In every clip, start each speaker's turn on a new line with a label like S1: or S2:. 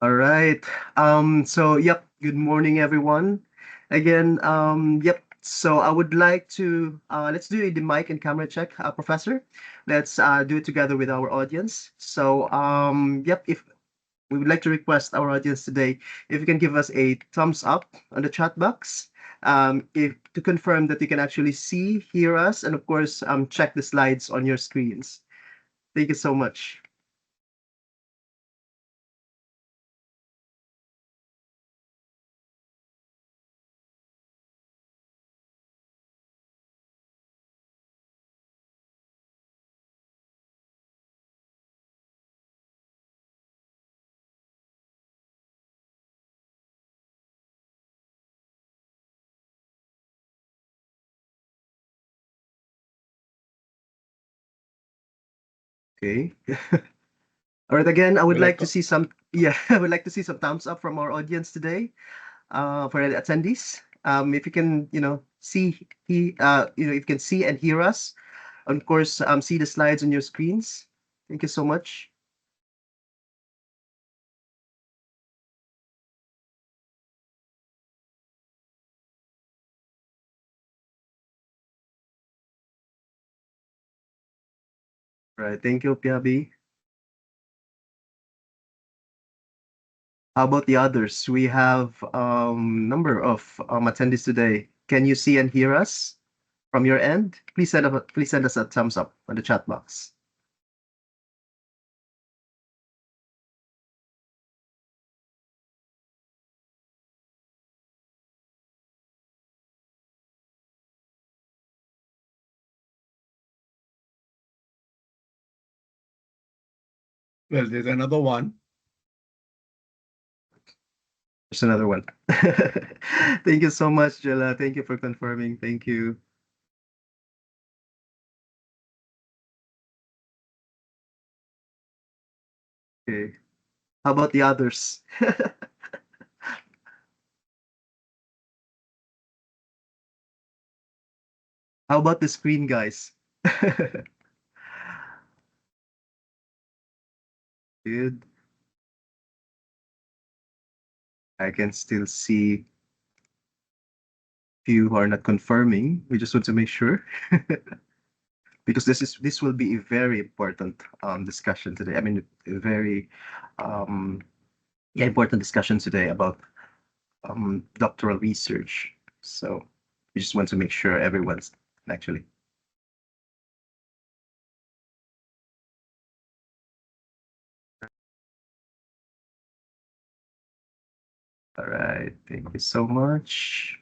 S1: All right. Yep. Good morning, everyone. Again, yep. So I would like to let's do the mic and camera check, Professor. Let's do it together with our audience. Yep. If we would like to request our audience today, if you can give us a thumbs up on the chat box, if to confirm that you can actually see, hear us, and of course, check the slides on your screens. Thank you so much. Okay. All right, again, I would
S2: Well,
S1: like to see some, yeah, I would like to see some thumbs up from our audience today, for the attendees. If you can, if you can see and hear us, of course, see the slides on your screens. Thank you so much. All right, thank you, Piabi. How about the others? We have number of attendees today. Can you see and hear us from your end? Please send us a thumbs up on the chat box.
S2: there's another one.
S1: There's another one. Thank you so much, Jella. Thank you for confirming. Thank you. Okay. How about the others? How about the screen, guys? Good. I can still see few who are not confirming. We just want to make sure because this will be a very important discussion today. I mean, a very um important discussion today about doctoral research. So we just want to make sure everyone's actually. All right. Thank you so much.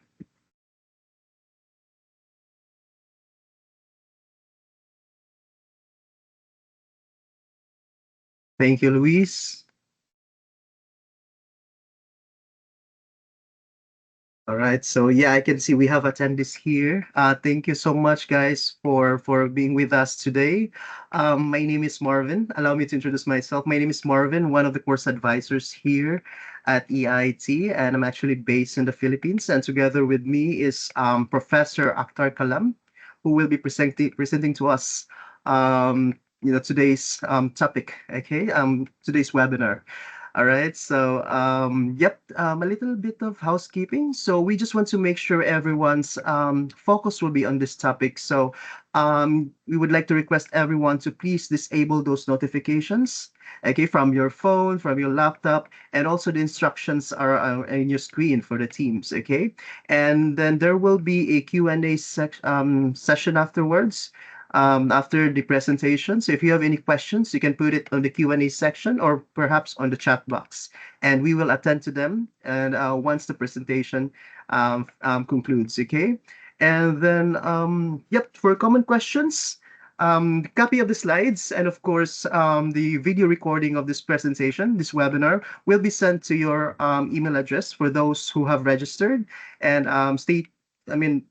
S1: Thank you, Luis. All right. So yeah, I can see we have attendees here. Thank you so much, guys, for being with us today. My name is Marvin. Allow me to introduce myself. My name is Marvin, one of the course advisors here at EIT, and I'm actually based in the Philippines. And together with me is Professor Akhtar Kalam, who will be presenting to us today's topic. Okay, today's webinar. All right. A little bit of housekeeping. So we just want to make sure everyone's focus will be on this topic. So we would like to request everyone to please disable those notifications, okay, from your phone, from your laptop, and also the instructions are in your screen for the teams, okay? And then there will be a Q&A session afterwards after the presentation. So if you have any questions, you can put it on the Q&A section or perhaps on the chat box, and we will attend to them. And once the presentation concludes, okay? And then, yep, for common questions, copy of the slides and of course the video recording of this presentation, this webinar, will be sent to your email address for those who have registered and I mean,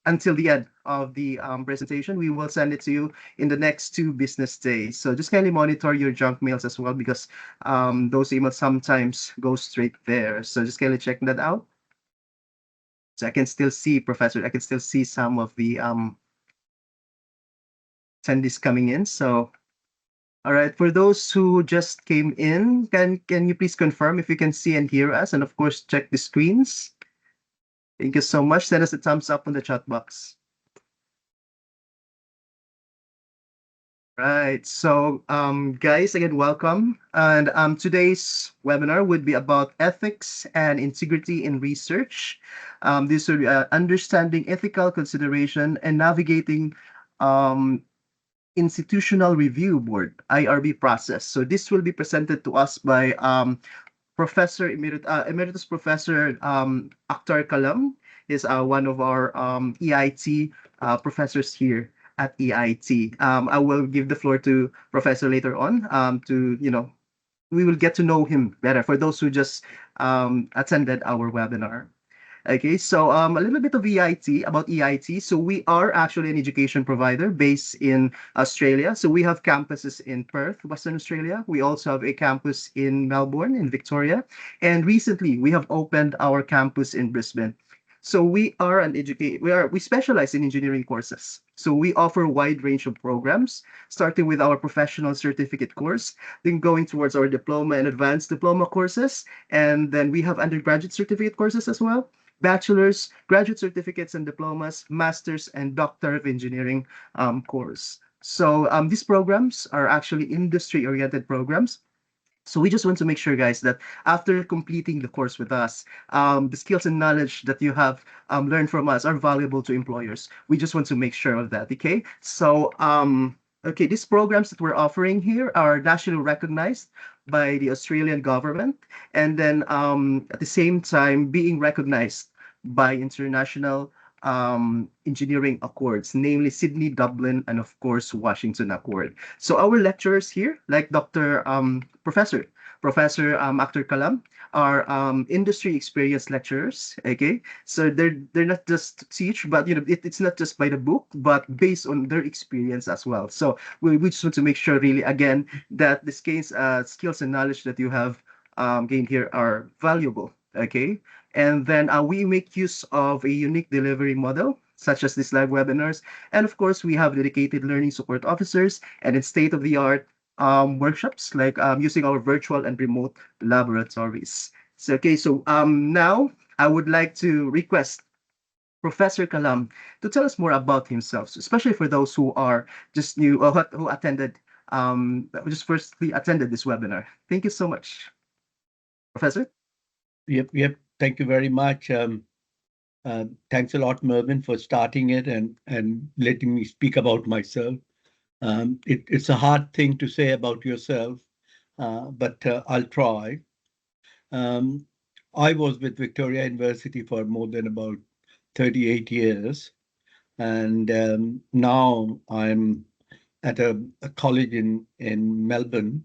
S1: until the end of the presentation. We will send it to you in the next 2 business days. So just kindly monitor your junk mails as well because those emails sometimes go straight there. So just kindly check that out. So I can still see, Professor, I can still see some of the attendees coming in. So, All right. For those who just came in, can you please confirm if you can see and hear us, and of course check the screens. Thank you so much. Send us a thumbs up on the chat box. Right. So, guys, again, welcome. And today's webinar would be about ethics and integrity in research. This will be understanding ethical consideration and navigating um, institutional review board (IRB) process. So this will be presented to us by Emeritus Professor Akhtar Kalam is one of our EIT professors here at EIT. I will give the floor to Professor later on to, we will get to know him better for those who just attended our webinar. Okay, so a little bit of EIT, about EIT. So we are actually an education provider based in Australia. So we have campuses in Perth, Western Australia. We also have a campus in Melbourne, in Victoria. And recently, we have opened our campus in Brisbane. So we specialize in engineering courses. So we offer a wide range of programs, starting with our professional certificate course, then going towards our diploma and advanced diploma courses, and then we have undergraduate certificate courses as well, bachelor's, graduate certificates and diplomas, master's, and doctor of engineering course. So these programs are actually industry-oriented programs. So we just want to make sure, guys, that after completing the course with us, the skills and knowledge that you have learned from us are valuable to employers. We just want to make sure of that, okay? So, okay, these programs that we're offering here are nationally recognized by the Australian government, and then at the same time being recognized by international engineering accords, namely Sydney, Dublin, and of course Washington Accord. So our lecturers here, like Dr. Professor Akhtar Kalam, are industry experienced lecturers. Okay, so they're not just teach, but it's not just by the book, but based on their experience as well. So we just want to make sure, really, again, that the skills and knowledge that you have gained here are valuable. Okay, and then we make use of a unique delivery model, such as these live webinars. And of course, we have dedicated learning support officers and in state-of-the-art workshops, like using our virtual and remote laboratories. So, okay, so now I would like to request Professor Kalam to tell us more about himself, especially for those who are just new or who just firstly attended this webinar. Thank you so much, Professor.
S2: Yep. Thank you very much. Thanks a lot, Mervyn, for starting it and letting me speak about myself. It's a hard thing to say about yourself, but I'll try. I was with Victoria University for more than about 38 years, and now I'm at a college in Melbourne,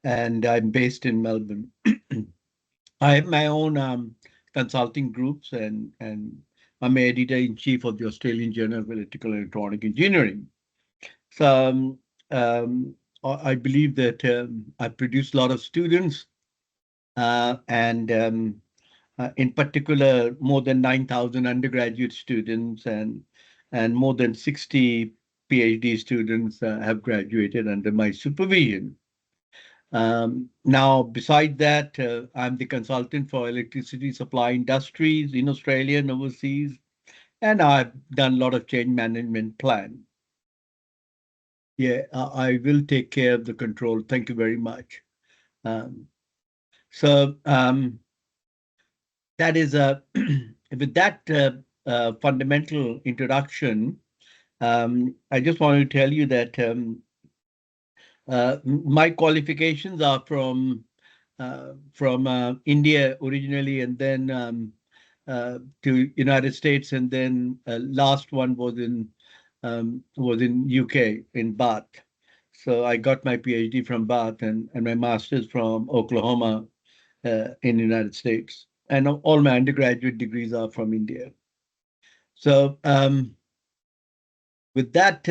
S2: and I'm based in Melbourne. I have my own consulting groups, and I'm editor-in-chief of the Australian Journal of Electrical and Electronic Engineering. So I believe that I produce a lot of students, and in particular, more than 9,000 undergraduate students and more than 60 PhD students have graduated under my supervision. Now, beside that, I'm the consultant for electricity supply industries in Australia and overseas, and I've done a lot of change management plan. Yeah, I will take care of the control. Thank you very much. So that is with that fundamental introduction, I just want to tell you that my qualifications are from India originally, and then to United States, and then last one was in UK in Bath. So I got my PhD from Bath and my master's from Oklahoma in the United States, and all my undergraduate degrees are from India. So with that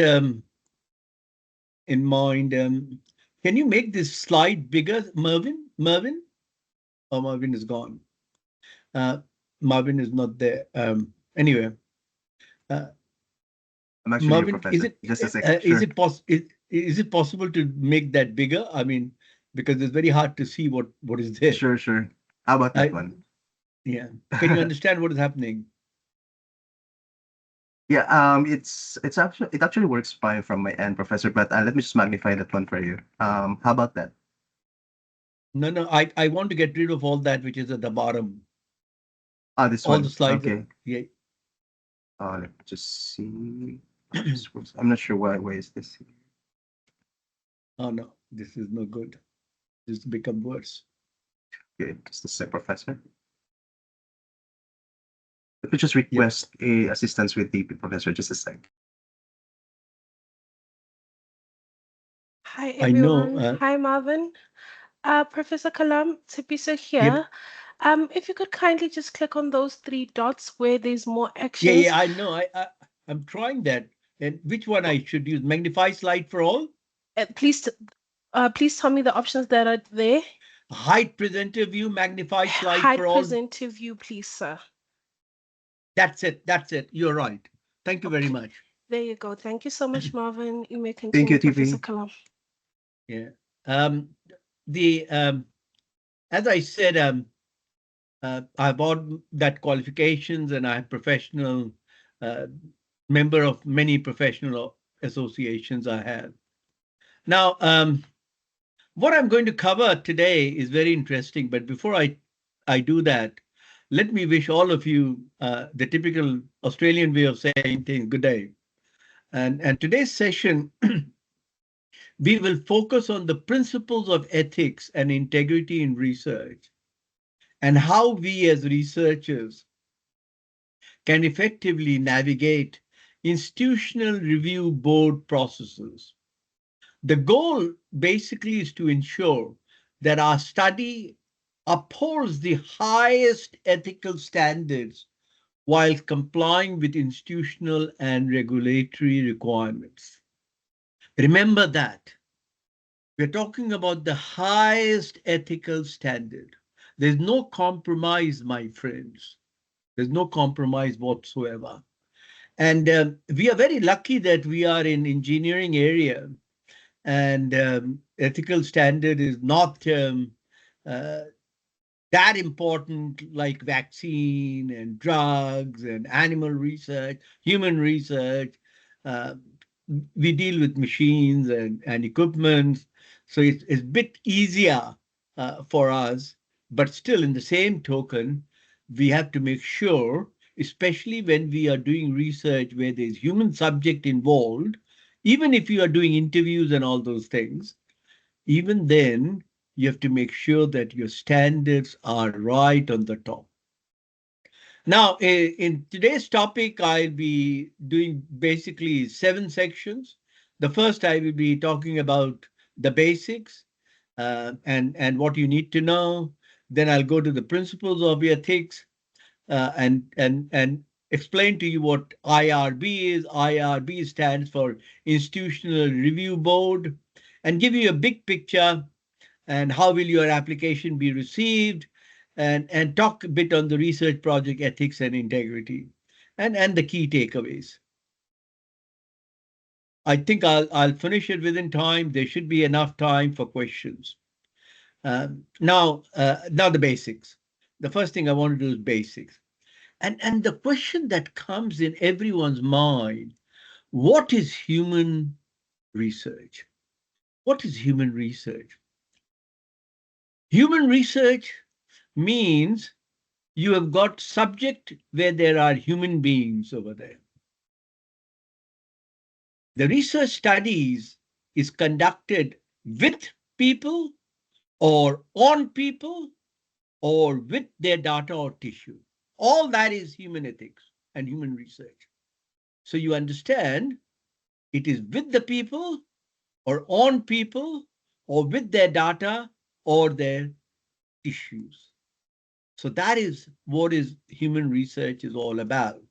S2: in mind, can you make this slide bigger, Mervyn? Oh, Mervyn is gone. Marvin is not there. Anyway,
S1: I'm actually your
S2: Marvin, is
S1: professor.
S2: it
S1: Just a second.
S2: is
S1: Sure.
S2: it possible? is it possible to make that bigger? I mean, because it's very hard to see what is there.
S1: Sure, sure. How about that
S2: I,
S1: one?
S2: yeah. Can you understand what is happening?
S1: Yeah, it actually works fine from my end, Professor, but let me just magnify that one for you. How about that?
S2: No, no, I want to get rid of all that which is at the bottom.
S1: Ah, this
S2: All the
S1: one.
S2: slides are,
S1: Okay.
S2: yeah.
S1: Let me just see how this works. I'm not sure why is this here.
S2: Oh no, this is no good. This become worse.
S1: Okay, just a sec, Professor. Let me just
S2: Yep.
S1: request a assistance with the Professor. Just a sec.
S3: Hi
S2: I know.
S3: everyone. Hi Marvin. Professor Kalam, Tipiso
S2: Yep.
S3: here. If you could kindly just click on those three dots where there's more
S2: Yeah,
S3: actions.
S2: yeah, I know. I'm trying that. And which one I should use? Magnify slide for all?
S3: Please tell me the options that are there.
S2: Hide presenter view, magnify slide
S3: Hide
S2: for all.
S3: presenter view, please, sir.
S2: That's it. That's it. You're right. Thank you very
S3: Okay,
S2: much.
S3: there you go. Thank you so much, Marvin. You may
S1: Thank you,
S3: continue, Professor
S1: TP.
S3: Kalam.
S2: Yeah. Um, the as I said, I bought that qualifications and I'm professional uh, member of many professional associations I have. Now, what I'm going to cover today is very interesting, but before I do that, let me wish all of you the typical Australian way of saying things, good day. And today's session, we will focus on the principles of ethics and integrity in research and how we as researchers can effectively navigate institutional review board processes. The goal basically is to ensure that our study upholds the highest ethical standards while complying with institutional and regulatory requirements. Remember that we're talking about the highest ethical standard. There's no compromise, my friends. There's no compromise whatsoever. And we are very lucky that we are in engineering area and ethical standard is not uh, that important like vaccine and drugs and animal research, human research. Uh, we deal with machines and equipment, so it's a bit easier for us. But still, in the same token, we have to make sure, especially when we are doing research where there's human subject involved, even if you are doing interviews and all those things, even then, you have to make sure that your standards are right on the top. Now, in today's topic, I'll be doing basically 7 sections. The first, I will be talking about the basics and what you need to know. Then I'll go to the principles of ethics and explain to you what IRB is. IRB stands for Institutional Review Board, and give you a big picture and how will your application be received, and talk a bit on the research project ethics and integrity and the key takeaways. I think I'll finish it within time. There should be enough time for questions. Now the basics. The first thing I want to do is basics. And the question that comes in everyone's mind, what is human research? What is human research? Human research means you have got subject where there are human beings over there. The research studies is conducted with people or on people or with their data or tissue. All that is human ethics and human research. So you understand it is with the people or on people or with their data or their tissues. So that is what is human research is all about.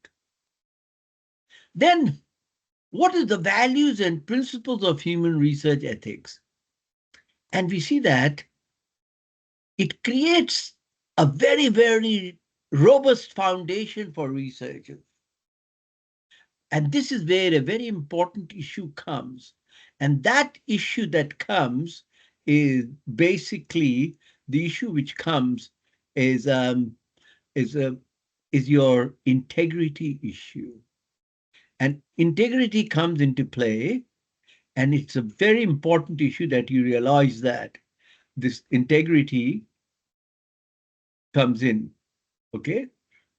S2: Then what is the values and principles of human research ethics? And we see that it creates a very, very robust foundation for researchers. And this is where a very important issue comes. And that issue that comes is basically the issue which comes is is a is your integrity issue. And integrity comes into play, and it's a very important issue that you realize that this integrity comes in. Okay.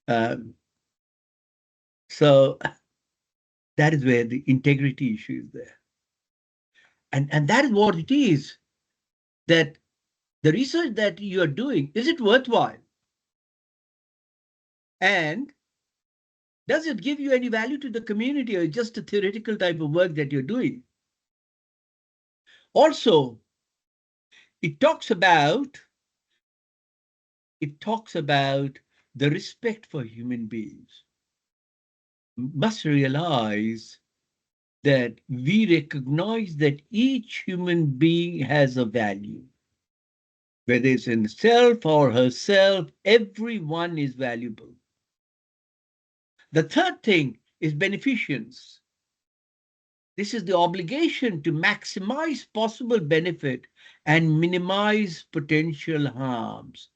S2: Um, so that is where the integrity issue is there. And that is what it is, that the research that you are doing, is it worthwhile? And does it give you any value to the community, or just a theoretical type of work that you're doing? Also, it talks about the respect for human beings. Must realize that we recognize that each human being has a value. Whether it's in self or herself, everyone is valuable. The third thing is beneficence. This is the obligation to maximize possible benefit and minimize potential harms.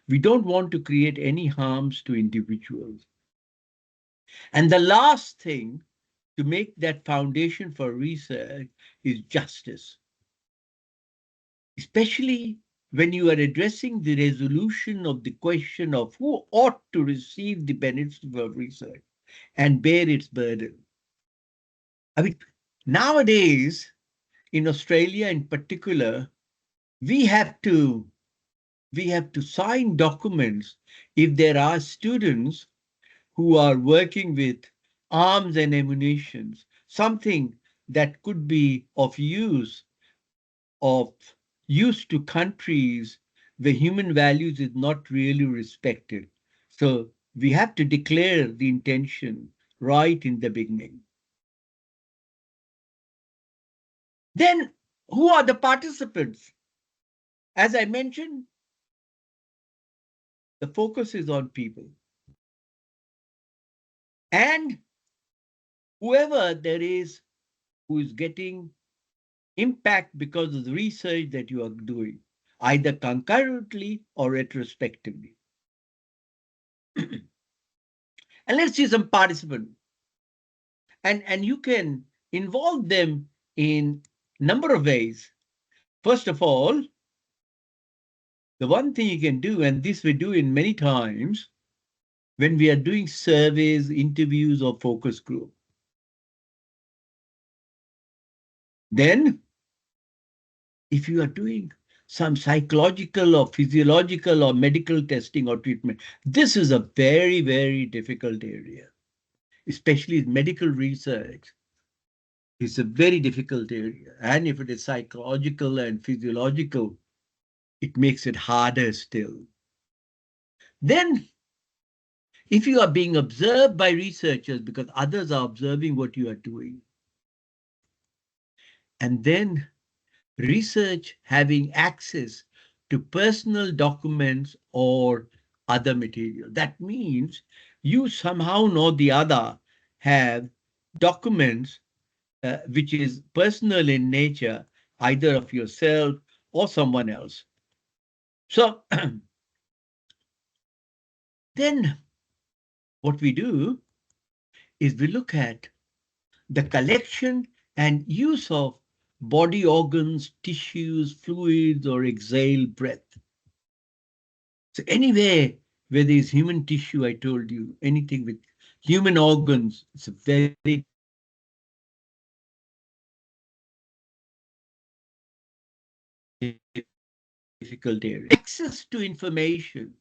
S2: We don't want to create any harms to individuals. And the last thing to make that foundation for research is justice, especially when you are addressing the resolution of the question of who ought to receive the benefits of research and bear its burden. I mean, nowadays, in Australia in particular, we have to sign documents if there are students who are working with arms and ammunitions, something that could be of use to countries where human values is not really respected. So we have to declare the intention right in the beginning. Then who are the participants? As I mentioned, the focus is on people. And whoever there is who is getting impact because of the research that you are doing, either concurrently or retrospectively. And let's see some participants. And you can involve them in a number of ways. First of all, the one thing you can do, and this we do in many times when we are doing surveys, interviews, or focus group. Then, if you are doing some psychological or physiological or medical testing or treatment, this is a very, very difficult area, especially medical research. It's a very difficult area. And if it is psychological and physiological, it makes it harder still. Then, if you are being observed by researchers because others are observing what you are doing, and then research having access to personal documents or other material. That means you somehow or the other have documents which is personal in nature, either of yourself or someone else. So then what we do is we look at the collection and use of body organs, tissues, fluids, or exhale breath. So anywhere where there is human tissue, I told you, anything with human organs, it's a very difficult area. Access to information,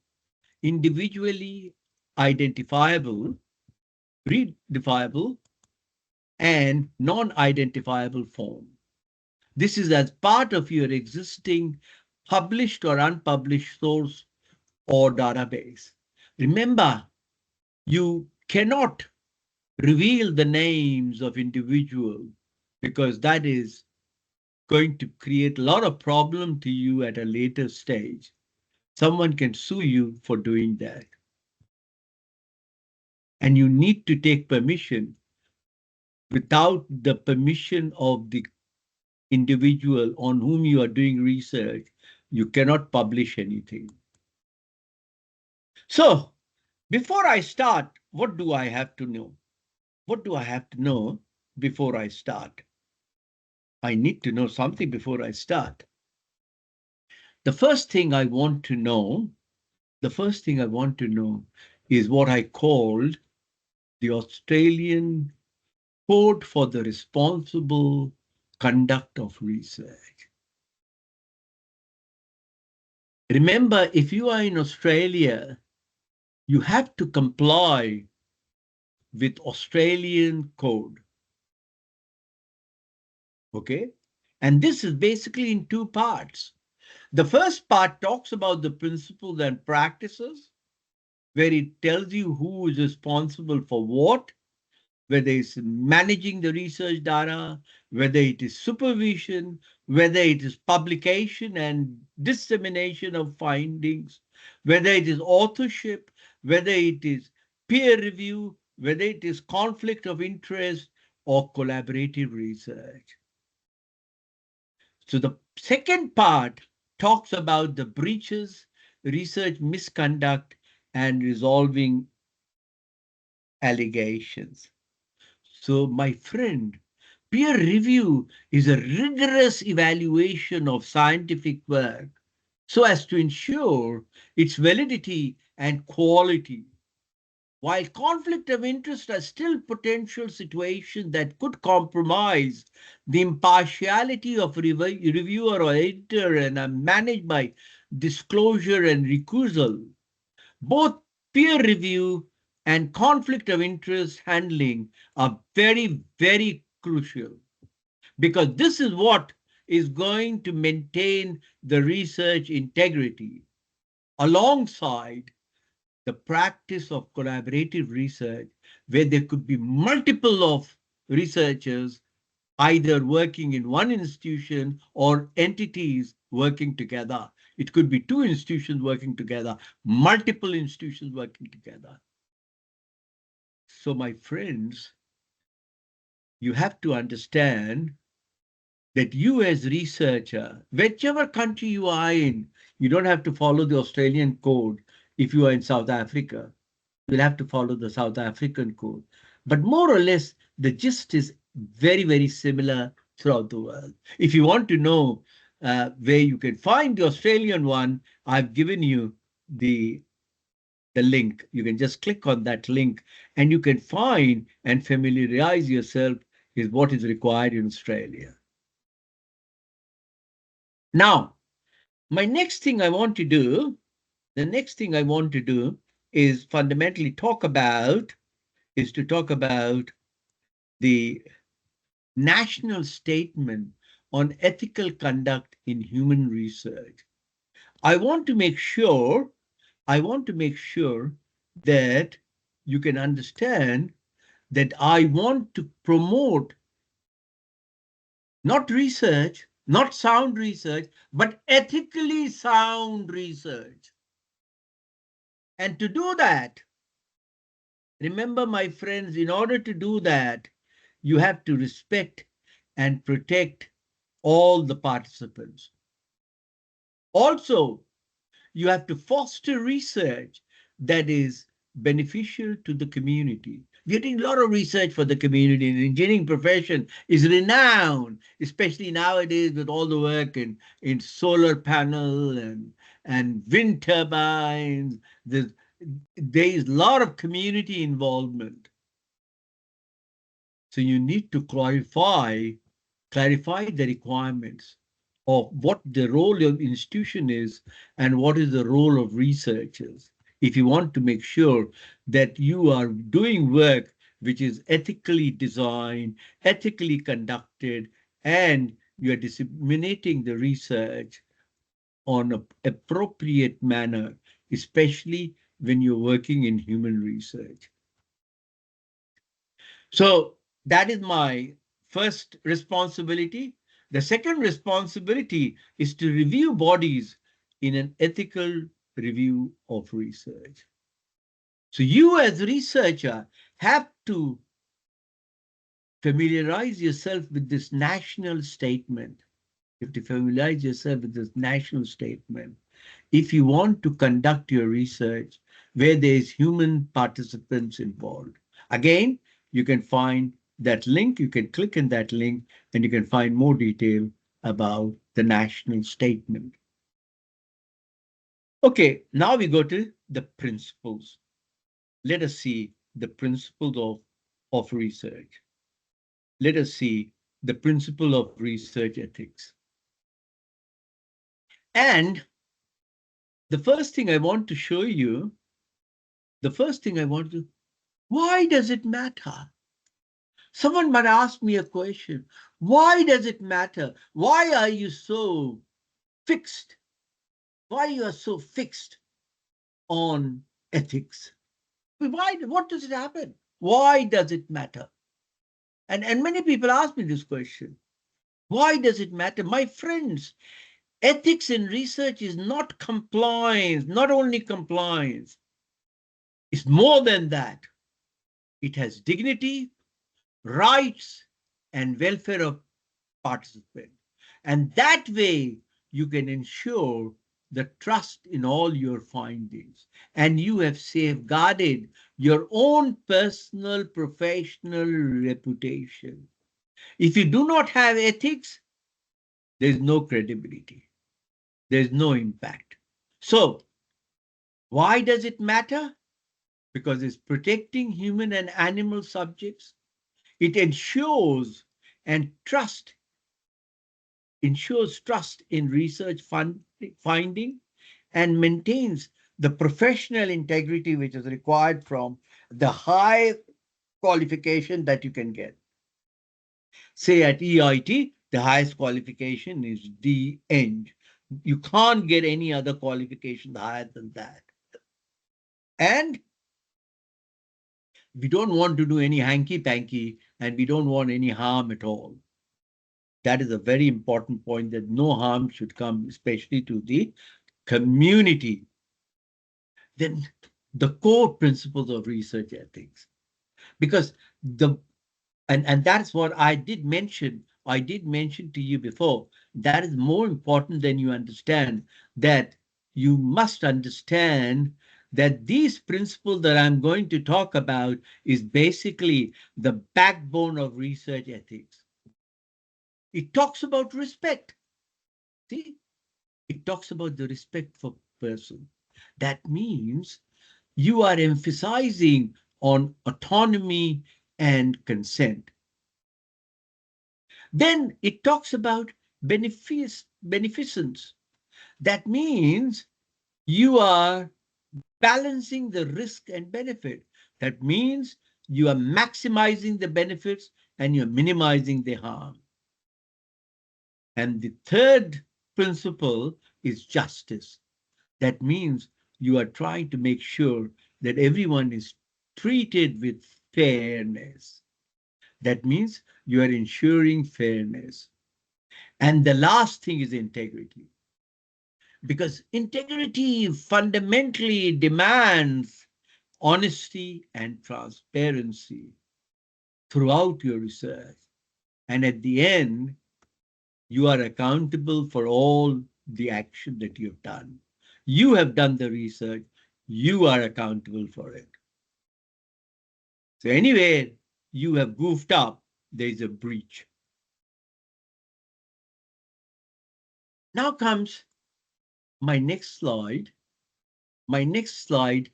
S2: individually identifiable, redefinable, and non-identifiable form. This is as part of your existing published or unpublished source or database. Remember, you cannot reveal the names of individuals because that is going to create a lot of problem to you at a later stage. Someone can sue you for doing that. And you need to take permission. Without the permission of the individual on whom you are doing research, you cannot publish anything. So, before I start, what do I have to know? What do I have to know before I start? I need to know something before I start. The first thing I want to know, the first thing I want to know is what I called the Australian Code for the Responsible Conduct of Research. Remember, if you are in Australia, you have to comply with Australian code. Okay? And this is basically in two parts. The first part talks about the principles and practices, where it tells you who is responsible for what, whether it's managing the research data, whether it is supervision, whether it is publication and dissemination of findings, whether it is authorship, whether it is peer review, whether it is conflict of interest or collaborative research. So the second part talks about the breaches, research misconduct, and resolving allegations. So, my friend, peer review is a rigorous evaluation of scientific work so as to ensure its validity and quality. While conflict of interest are still potential situations that could compromise the impartiality of reviewer or editor and are managed by disclosure and recusal, both peer review and conflict of interest handling are very, very crucial, because this is what is going to maintain the research integrity alongside the practice of collaborative research, where there could be multiple of researchers either working in one institution or entities working together. It could be two institutions working together, multiple institutions working together. So, my friends, you have to understand that you as researcher, whichever country you are in, you don't have to follow the Australian code. If you are in South Africa, you'll have to follow the South African code. But more or less, the gist is very, very similar throughout the world. If you want to know where you can find the Australian one, I've given you the link. You can just click on that link and you can find and familiarize yourself with what is required in Australia. Now, my next thing I want to do, the next thing I want to do is fundamentally talk about the national statement on ethical conduct in human research. I want to make sure that you can understand that I want to promote not research, not sound research, but ethically sound research. And to do that, remember, my friends, in order to do that, you have to respect and protect all the participants. Also, you have to foster research that is beneficial to the community. We're doing a lot of research for the community. The engineering profession is renowned, especially nowadays with all the work in solar panel and wind turbines. There is a lot of community involvement. So you need to clarify the requirements of what the role of institution is and what is the role of researchers. If you want to make sure that you are doing work which is ethically designed, ethically conducted, and you are disseminating the research on an appropriate manner, especially when you're working in human research. So that is my first responsibility. The second responsibility is to review bodies in an ethical review of research. So you as researcher have to familiarize yourself with this national statement. You have to familiarize yourself with this national statement. If you want to conduct your research where there is human participants involved, again, you can find that link. You can click in that link and you can find more detail about the national statement. Okay, now we go to the principles. Let us see the principles of research. Let us see the principle of research ethics. And the first thing I want to show you, why does it matter? Someone might ask me a question. Why does it matter? Why are you so fixed? Why you are so fixed on ethics? Why? What does it happen? Why does it matter? And many people ask me this question. Why does it matter? My friends, ethics in research is not compliance, not only compliance. It's more than that. It has dignity, rights, and welfare of participants. And that way, you can ensure the trust in all your findings. And you have safeguarded your own personal, professional reputation. If you do not have ethics, there's no credibility. There's no impact. So, why does it matter? Because it's protecting human and animal subjects. It ensures trust in research finding and maintains the professional integrity which is required from the high qualification that you can get. Say at EIT, the highest qualification is DEng. You can't get any other qualification higher than that. And we don't want to do any hanky-panky, and we don't want any harm at all. That is a very important point, that no harm should come, especially to the community. Then the core principles of research ethics, because and that's what I did mention to you before. That is more important than you understand, that you must understand that these principles that I'm going to talk about is basically the backbone of research ethics. It talks about respect. See, it talks about the respect for person. That means you are emphasizing on autonomy and consent. Then it talks about beneficence. That means you are balancing the risk and benefit. That means you are maximizing the benefits and you're minimizing the harm. And the third principle is justice. That means you are trying to make sure that everyone is treated with fairness. That means you are ensuring fairness. And the last thing is integrity. Because integrity fundamentally demands honesty and transparency throughout your research. And at the end, you are accountable for all the action that you've done. You have done the research, you are accountable for it. So anyway, you have goofed up, there is a breach. Now comes my next slide. My next slide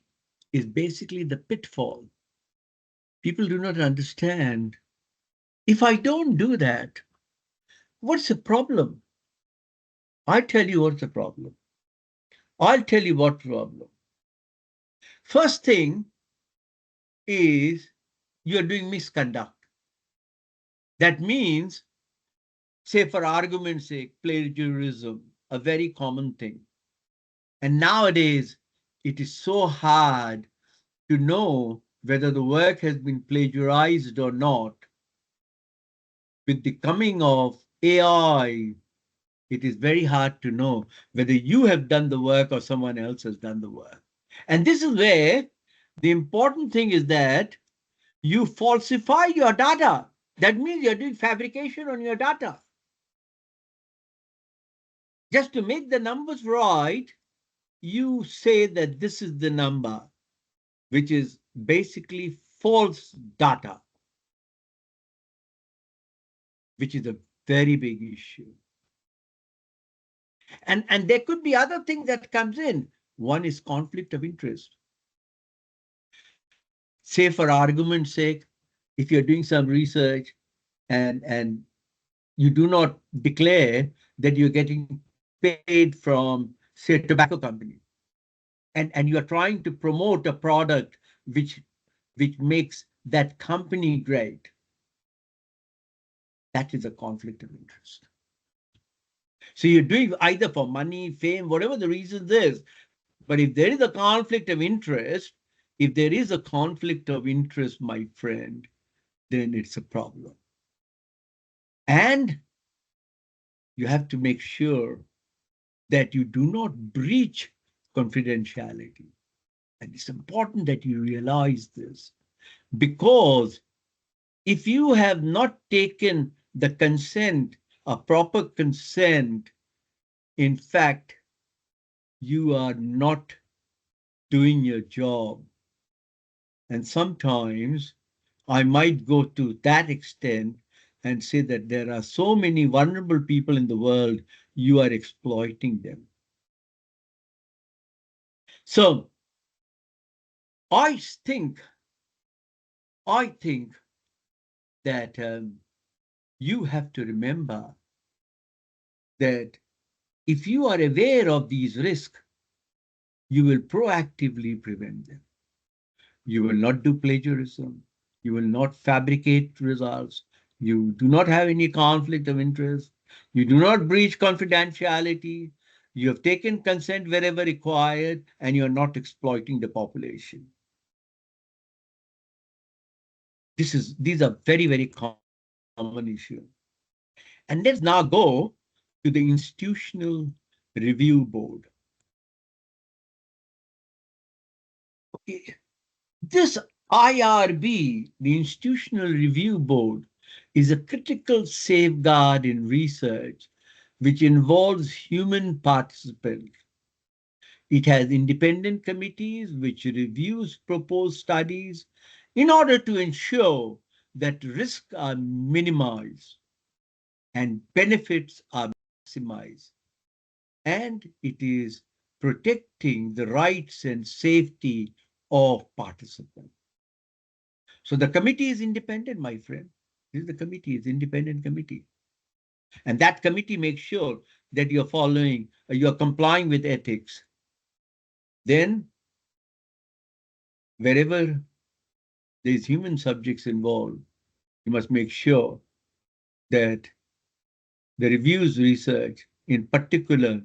S2: is basically the pitfall. People do not understand. If I don't do that, what's the problem? I'll tell you what's the problem. I'll tell you what problem. First thing is you're doing misconduct. That means, say for argument's sake, plagiarism, a very common thing. And nowadays, it is so hard to know whether the work has been plagiarized or not. With the coming of AI, it is very hard to know whether you have done the work or someone else has done the work. And this is where the important thing is that you falsify your data. That means you're doing fabrication on your data. Just to make the numbers right, you say that this is the number, which is basically false data, which is a very big issue. And there could be other things that comes in. One is conflict of interest. Say, for argument's sake, if you're doing some research and you do not declare that you're getting paid from, say, a tobacco company, and you are trying to promote a product which makes that company great, that is a conflict of interest. So you're doing either for money, fame, whatever the reason is. But if there is a conflict of interest, my friend, then it's a problem. And you have to make sure that you do not breach confidentiality. And it's important that you realize this, because if you have not taken the consent, a proper consent, in fact, you are not doing your job. And sometimes I might go to that extent and say that there are so many vulnerable people in the world, you are exploiting them. So I think that you have to remember that if you are aware of these risks, you will proactively prevent them. You will not do plagiarism. You will not fabricate results. You do not have any conflict of interest. You do not breach confidentiality. You have taken consent wherever required, and you're not exploiting the population. These are very, very common issues. And let's now go to the Institutional Review Board. Okay. This IRB, the Institutional Review Board, is a critical safeguard in research which involves human participants. It has independent committees which reviews proposed studies in order to ensure that risks are minimized and benefits are maximized. And it is protecting the rights and safety of participants. So the committee is independent, my friend. This is the committee, is independent committee. And that committee makes sure that you're following, you're complying with ethics. Then, wherever there's human subjects involved, you must make sure that the reviews research, in particular,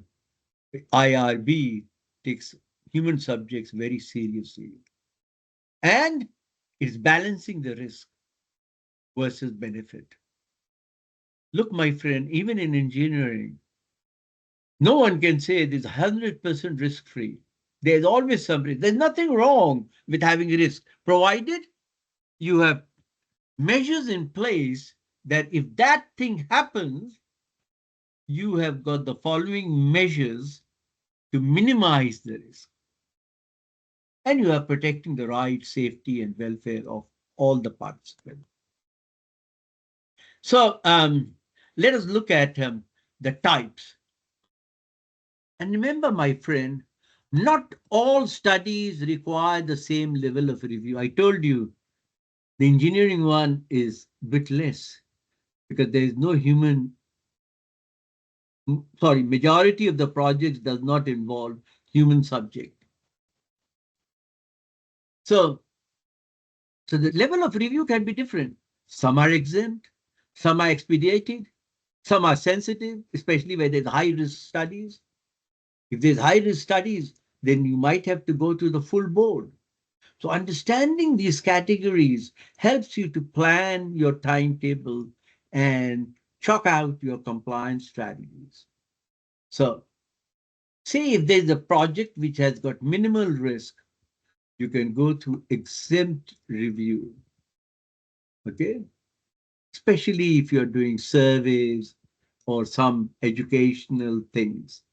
S2: IRB, takes human subjects very seriously. And it's balancing the risk versus benefit. Look, my friend, even in engineering, no one can say it is 100% risk-free. There's always some risk. There's nothing wrong with having risk, provided you have measures in place that if that thing happens, you have got the following measures to minimize the risk. And you are protecting the right, safety, and welfare of all the participants. So let us look at the types. And remember, my friend, not all studies require the same level of review. I told you the engineering one is a bit less because there is no human, majority of the projects does not involve human subject. So the level of review can be different. Some are exempt, some are expedited, some are sensitive, especially where there's high-risk studies. If there's high-risk studies, then you might have to go to the full board. So understanding these categories helps you to plan your timetable and chalk out your compliance strategies. So say if there's a project which has got minimal risk, you can go to exempt review. Okay. especially if you're doing surveys or some educational things.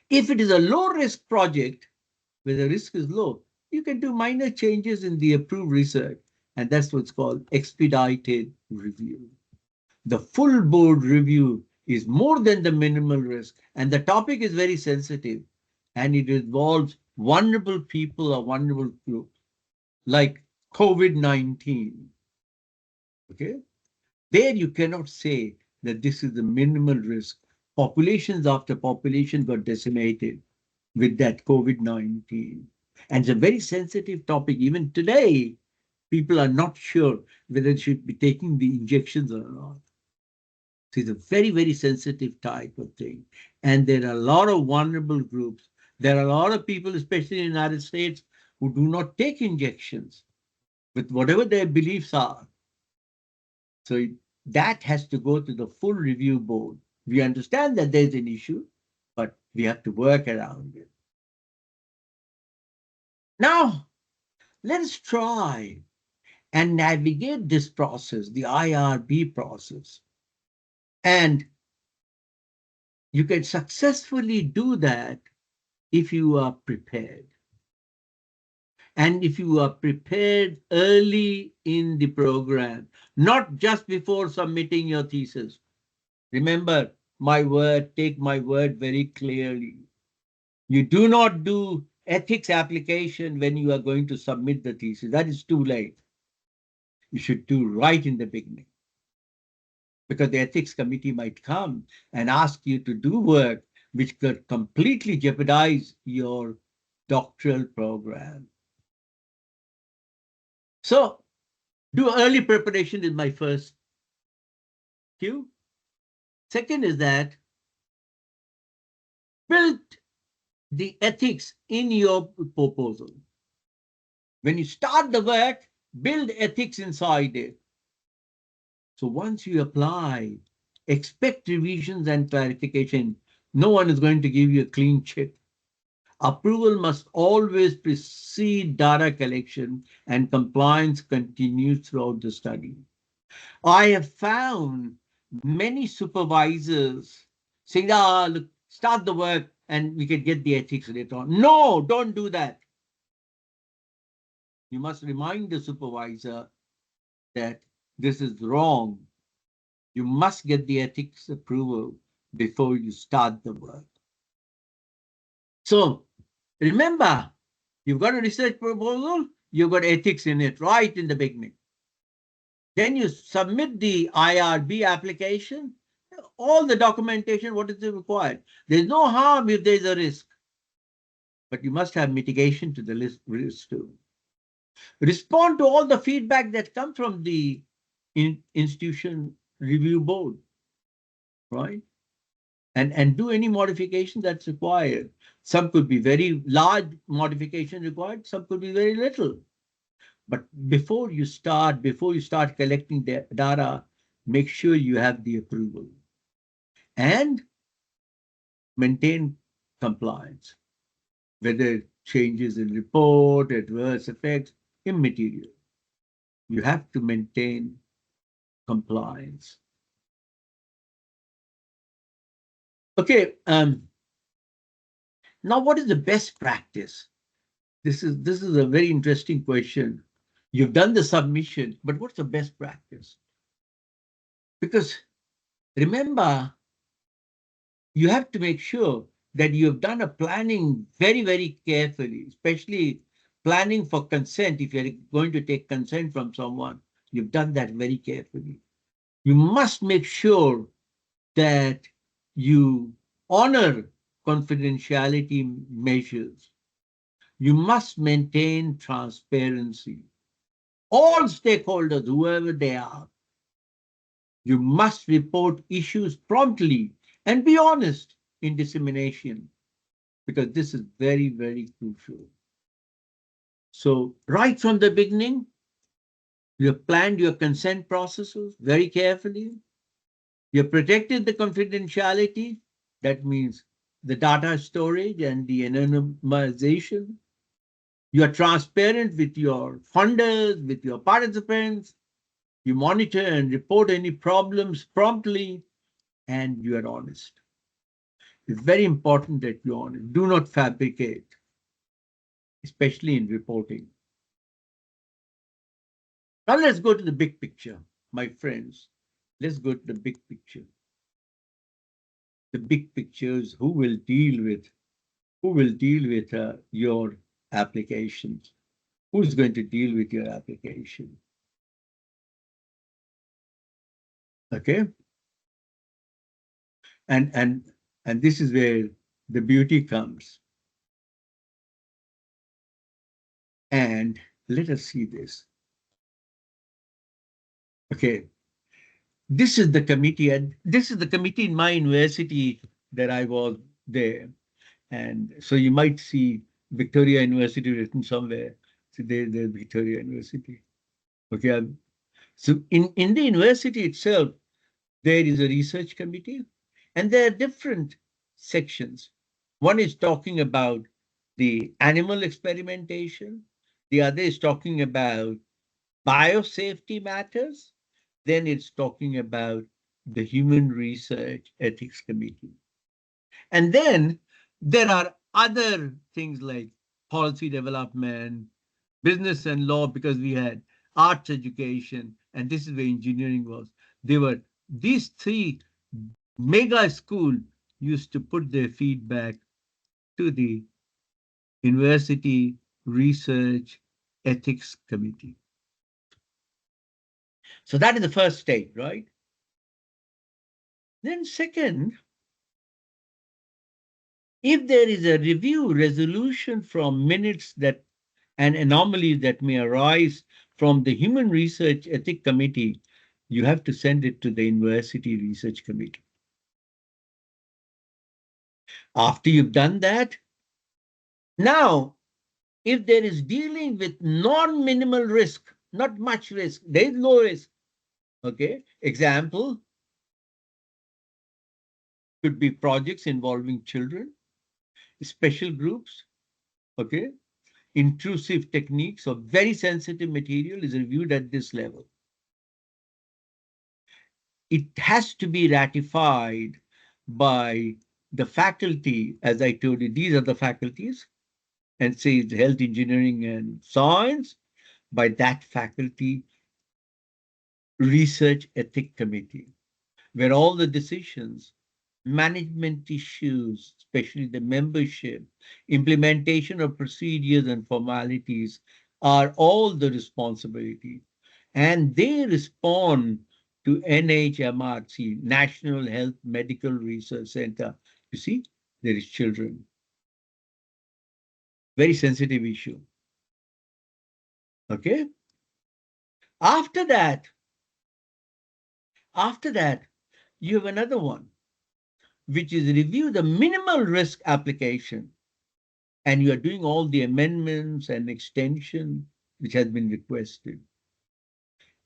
S2: If it is a low-risk project, where the risk is low, you can do minor changes in the approved research, and that's what's called expedited review. The full board review is more than the minimal risk, and the topic is very sensitive, and it involves vulnerable people or vulnerable groups, like COVID-19. Okay, there you cannot say that this is the minimal risk. Populations after population got decimated with that COVID-19. And it's a very sensitive topic. Even today, people are not sure whether they should be taking the injections or not. So it's a very, very sensitive type of thing. And there are a lot of vulnerable groups. There are a lot of people, especially in the United States, who do not take injections with whatever their beliefs are. So that has to go to the full review board. We understand that there's an issue, but we have to work around it. Now, let's try and navigate this process, the IRB process. And you can successfully do that if you are prepared. And if you are prepared early in the program, not just before submitting your thesis. Remember my word, take my word very clearly. You do not do ethics application when you are going to submit the thesis. That is too late. You should do right in the beginning, because the ethics committee might come and ask you to do work which could completely jeopardize your doctoral program. So do early preparation is my first cue. Second is that build the ethics in your proposal. When you start the work, build ethics inside it. So once you apply, expect revisions and clarification. No one is going to give you a clean chit. Approval must always precede data collection, and compliance continues throughout the study. I have found many supervisors saying, look, start the work and we can get the ethics later on. No, don't do that. You must remind the supervisor that this is wrong. You must get the ethics approval before you start the work. So remember, you've got a research proposal, you've got ethics in it right in the beginning. Then you submit the IRB application, all the documentation, what is required. There's no harm if there's a risk, but you must have mitigation to the risk too. Respond to all the feedback that comes from the institution review board, right? And do any modification that's required. Some could be very large modification required, some could be very little. But before you start collecting data, make sure you have the approval and maintain compliance, whether changes in report, adverse effects, immaterial. You have to maintain compliance. Okay, now what is the best practice? This is a very interesting question. You've done the submission, but what's the best practice? Because remember, you have to make sure that you have done a planning very, very carefully, especially planning for consent. If you're going to take consent from someone, you've done that very carefully. You must make sure that you honor confidentiality measures. You must maintain transparency. All stakeholders, whoever they are, you must report issues promptly and be honest in dissemination, because this is very, very crucial. So right from the beginning, you have planned your consent processes very carefully. You have protected the confidentiality. That means the data storage and the anonymization. You are transparent with your funders, with your participants. You monitor and report any problems promptly, and you are honest. It's very important that you're honest. Do not fabricate, especially in reporting. Now let's go to the big picture, my friends. Let's go to the big picture. The big picture is who will deal with your applications. Who's going to deal with your application? Okay, and this is where the beauty comes. And let us see this. Okay, this is the committee, and this is the committee in my university that I was there. And so you might see Victoria University written somewhere. So there's Victoria University. Okay. So in the university itself, there is a research committee, and there are different sections. One is talking about the animal experimentation. The other is talking about biosafety matters. Then it's talking about the Human Research Ethics Committee. And then there are other things like policy development, business and law, because we had arts education, and this is where engineering was. These three mega school used to put their feedback to the University Research Ethics Committee. So that is the first stage, right? Then second, if there is a review resolution from minutes that and anomalies that may arise from the Human Research Ethics Committee, you have to send it to the University Research Committee. After you've done that, now, if there is dealing with non-minimal risk, not much risk, there is low risk. Okay, example could be projects involving children, special groups, okay, intrusive techniques or very sensitive material is reviewed at this level. It has to be ratified by the faculty, as I told you, these are the faculties, and say it's health engineering and science, by that faculty research ethic committee, where all the decisions, management issues, especially the membership, implementation of procedures and formalities are all the responsibility. And they respond to NHMRC, National Health Medical Research Center. You see, there is children. Very sensitive issue. Okay. After that, you have another one, which is review the minimal risk application. And you are doing all the amendments and extension which has been requested.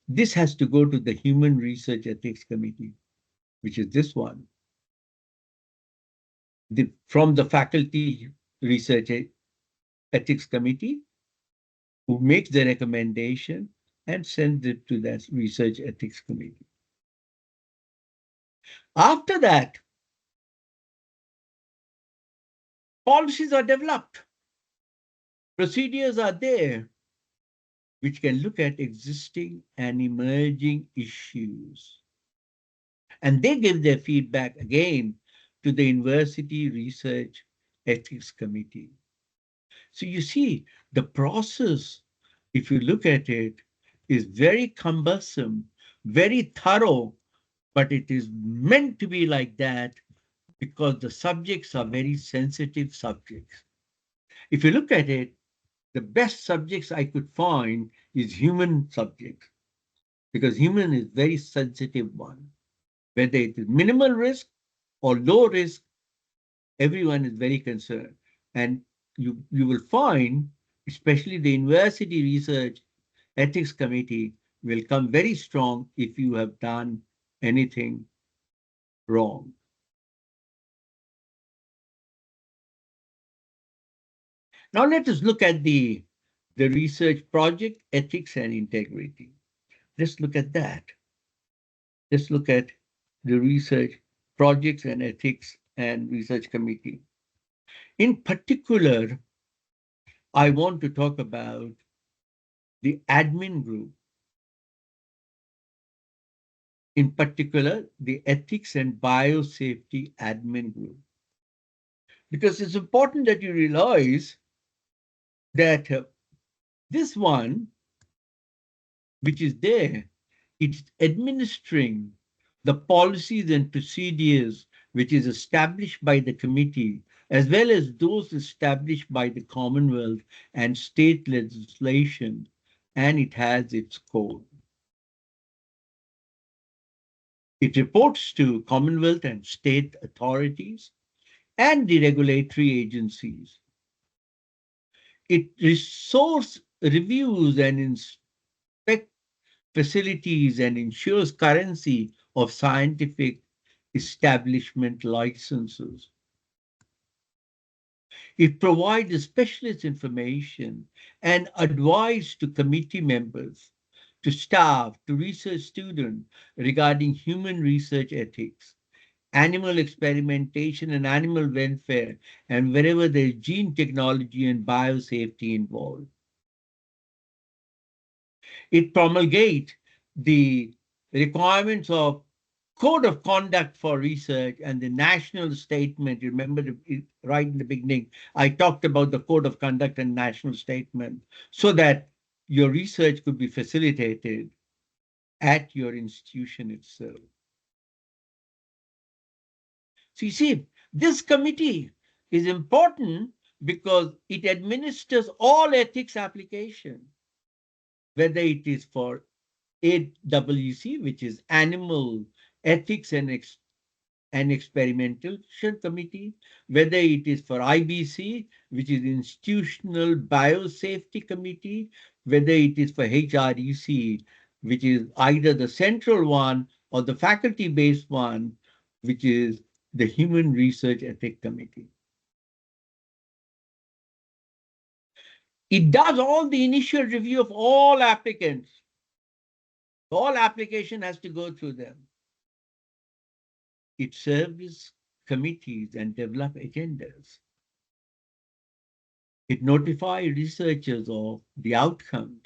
S2: This has to go to the Human Research Ethics Committee, which is this one. From the Faculty Research Ethics Committee, who makes the recommendation and sends it to that Research Ethics Committee. After that, policies are developed. Procedures are there, which can look at existing and emerging issues. And they give their feedback again to the University Research Ethics Committee. So you see, the process, if you look at it, is very cumbersome, very thorough, but it is meant to be like that because the subjects are very sensitive subjects. If you look at it, the best subjects I could find is human subjects, because human is very sensitive one. Whether it is minimal risk or low risk, everyone is very concerned. And you will find, especially the University Research Ethics Committee will come very strong if you have done anything wrong. Now let us look at the research project, ethics and integrity. Let's look at that. Let's look at the research projects and ethics and research committee. In particular, I want to talk about the admin group, in particular, the ethics and biosafety admin group. Because it's important that you realize that this one, which is there, it's administering the policies and procedures which is established by the committee, as well as those established by the Commonwealth and state legislation, and it has its code. It reports to Commonwealth and state authorities and the regulatory agencies. It resource reviews and inspects facilities and ensures currency of scientific establishment licenses. It provides specialist information and advice to committee members, to staff, to research students regarding human research ethics, animal experimentation and animal welfare, and wherever there is gene technology and biosafety involved. It promulgates the requirements of code of conduct for research and the national statement. You remember right in the beginning, I talked about the code of conduct and national statement so that your research could be facilitated at your institution itself. So you see, this committee is important because it administers all ethics application, whether it is for AWC, which is Animal Ethics and Experimentation Committee, whether it is for IBC, which is Institutional Biosafety Committee, whether it is for HREC, which is either the central one or the faculty-based one, which is the Human Research Ethics Committee. It does all the initial review of all applicants. All application has to go through them. It serves committees and develop agendas. It notifies researchers of the outcomes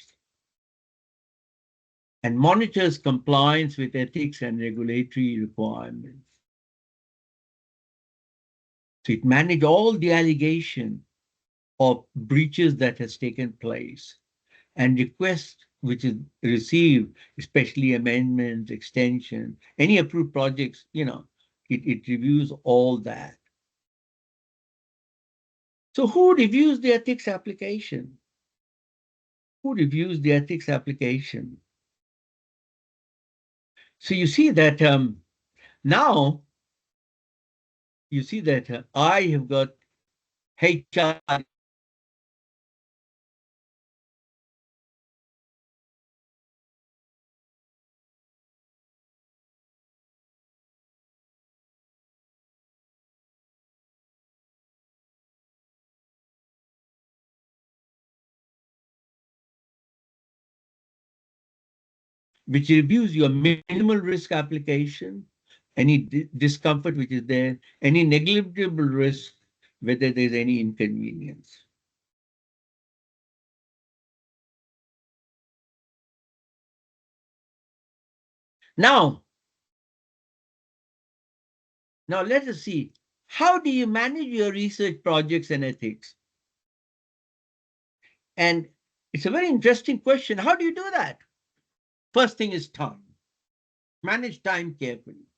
S2: and monitors compliance with ethics and regulatory requirements. So it manages all the allegation of breaches that has taken place and requests which is received, especially amendments, extension, any approved projects, it reviews all that. So who reviews the ethics application? Who reviews the ethics application? So you see that now, you see that I have got HR which reviews your minimal risk application, any discomfort which is there, any negligible risk, whether there's any inconvenience. Now let us see, how do you manage your research projects and ethics? And it's a very interesting question. How do you do that? First thing is time. Manage time carefully.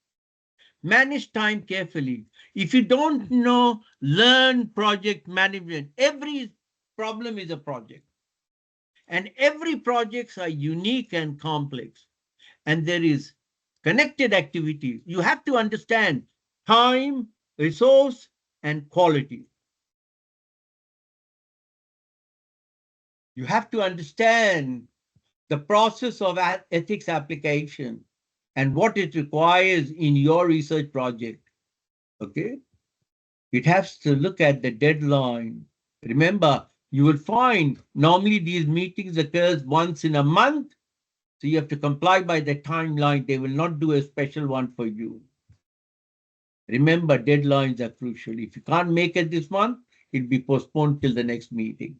S2: Manage time carefully. If you don't know, learn project management. Every problem is a project. And every projects are unique and complex. And there is connected activities. You have to understand time, resource, and quality. You have to understand the process of ethics application and what it requires in your research project. Okay? It has to look at the deadline. Remember, you will find normally these meetings occurs once in a month. So you have to comply by the timeline. They will not do a special one for you. Remember, deadlines are crucial. If you can't make it this month, it'll be postponed till the next meeting.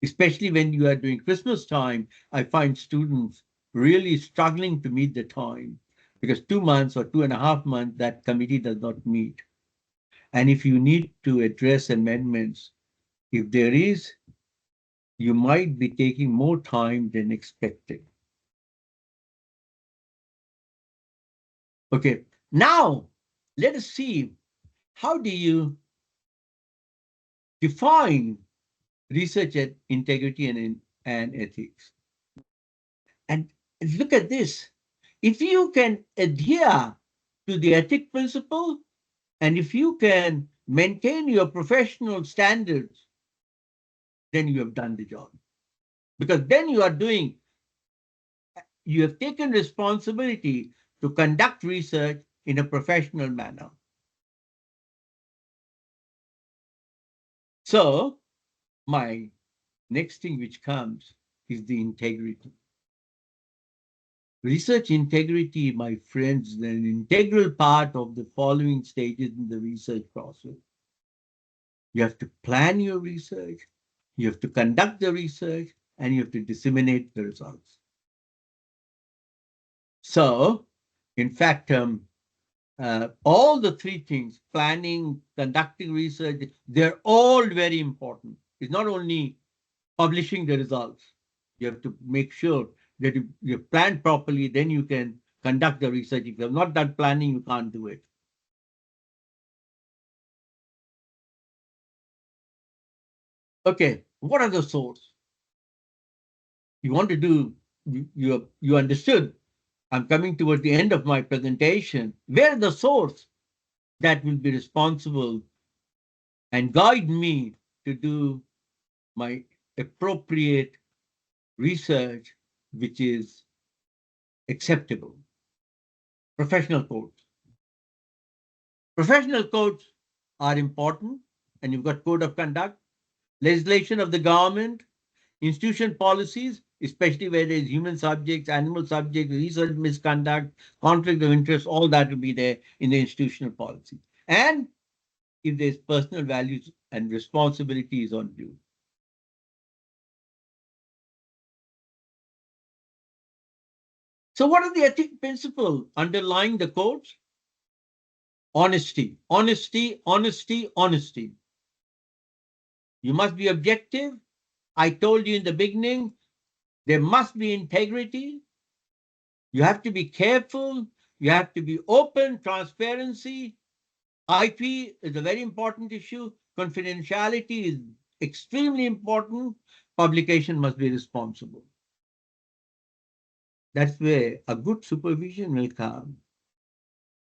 S2: Especially when you are doing Christmas time, I find students really struggling to meet the time because 2 months or 2.5 months, that committee does not meet. And if you need to address amendments, if there is, you might be taking more time than expected. Okay, now let us see, how do you define research at integrity and ethics? And look at this. If you can adhere to the ethic principle, and if you can maintain your professional standards, then you have done the job. Because then you have taken responsibility to conduct research in a professional manner. So my next thing which comes is the integrity. Research integrity, my friends, is an integral part of the following stages in the research process. You have to plan your research, you have to conduct the research, and you have to disseminate the results. So, in fact, all the three things, planning, conducting research, they're all very important. It's not only publishing the results. You have to make sure that you plan properly, then you can conduct the research. If you have not done planning, you can't do it. Okay, what are the source? You want to do, you understood. I'm coming towards the end of my presentation. Where are the source that will be responsible and guide me to do my appropriate research, which is acceptable? Professional codes. Professional codes are important, and you've got code of conduct, legislation of the government, institution policies, especially where there's human subjects, animal subjects, research misconduct, conflict of interest, all that will be there in the institutional policy. And if there's personal values and responsibilities on you. So what are the ethical principles underlying the codes? Honesty, honesty, honesty, honesty. You must be objective. I told you in the beginning, there must be integrity. You have to be careful. You have to be open, transparency. IP is a very important issue. Confidentiality is extremely important. Publication must be responsible. That's where a good supervision will come,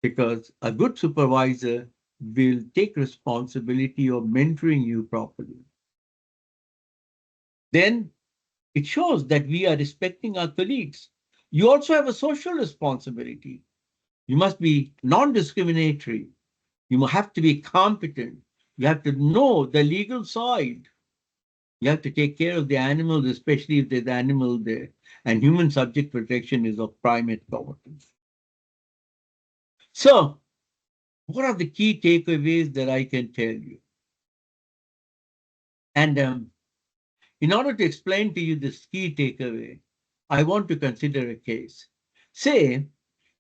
S2: because a good supervisor will take responsibility of mentoring you properly. Then it shows that we are respecting our colleagues. You also have a social responsibility. You must be non-discriminatory. You have to be competent. You have to know the legal side. You have to take care of the animals, especially if there's animal there. And human subject protection is of prime importance. So, what are the key takeaways that I can tell you? And in order to explain to you this key takeaway, I want to consider a case. Say,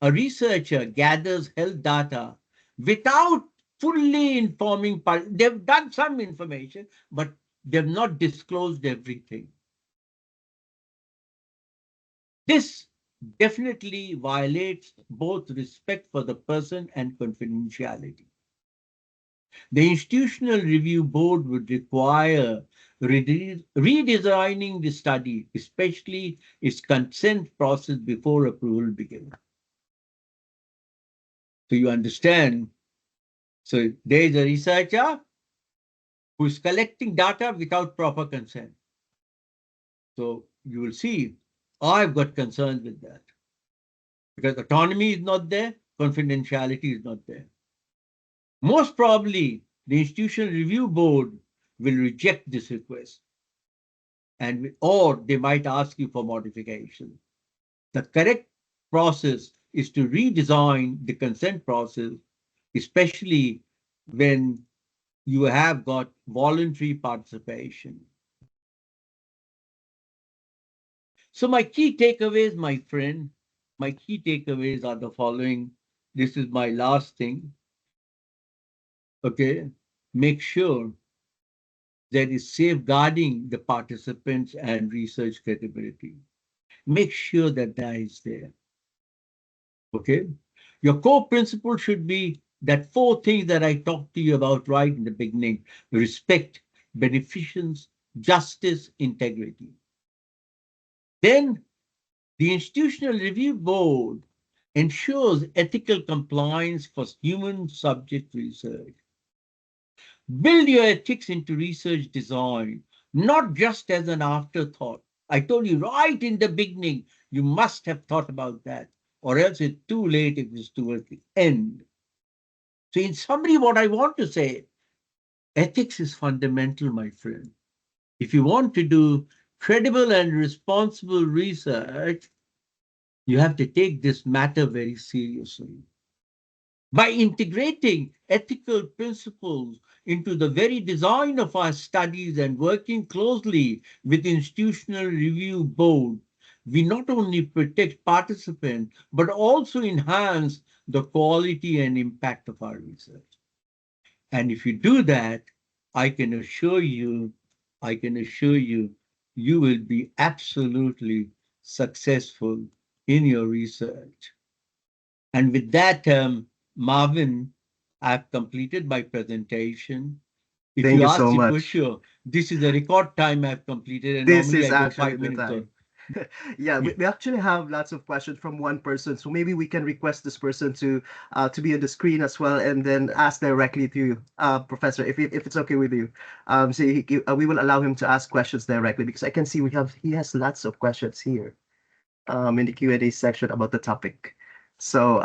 S2: a researcher gathers health data without fully informing, they've done some information, but they've not disclosed everything. This definitely violates both respect for the person and confidentiality. The institutional review board would require redesigning the study, especially its consent process before approval begins. So you understand. So there is a researcher who is collecting data without proper consent. So you will see, I've got concerns with that. Because autonomy is not there, confidentiality is not there. Most probably, the institutional review board will reject this request, or they might ask you for modification. The correct process is to redesign the consent process, especially when you have got voluntary participation. So my key takeaways, my friend, my key takeaways are the following. This is my last thing. Okay. Make sure that is safeguarding the participants and research credibility. Make sure that that is there. Okay. Your core principle should be that four things that I talked to you about right in the beginning: respect, beneficence, justice, integrity. Then the Institutional Review Board ensures ethical compliance for human subject research. Build your ethics into research design, not just as an afterthought. I told you right in the beginning, you must have thought about that, or else it's too late if it's towards the end. So in summary, what I want to say, ethics is fundamental, my friend. If you want to do credible and responsible research, you have to take this matter very seriously. By integrating ethical principles into the very design of our studies and working closely with institutional review board, we not only protect participants, but also enhance the quality and impact of our research. And if you do that, I can assure you, you will be absolutely successful in your research. And with that, Marvin, I've completed my presentation. If
S1: Thank
S2: you
S1: you so
S2: ask the
S1: much.
S2: question, this is a record time I've completed, and
S1: This
S2: normally
S1: is
S2: I go
S1: actually
S2: 5
S1: the
S2: minutes.
S1: time. Yeah,
S2: Yeah.
S1: we actually have lots of questions from one person, so maybe we can request this person to be on the screen as well, and then ask directly to you, Professor, if it's okay with you. So we will allow him to ask questions directly because I can see he has lots of questions here, in the Q&A section about the topic. So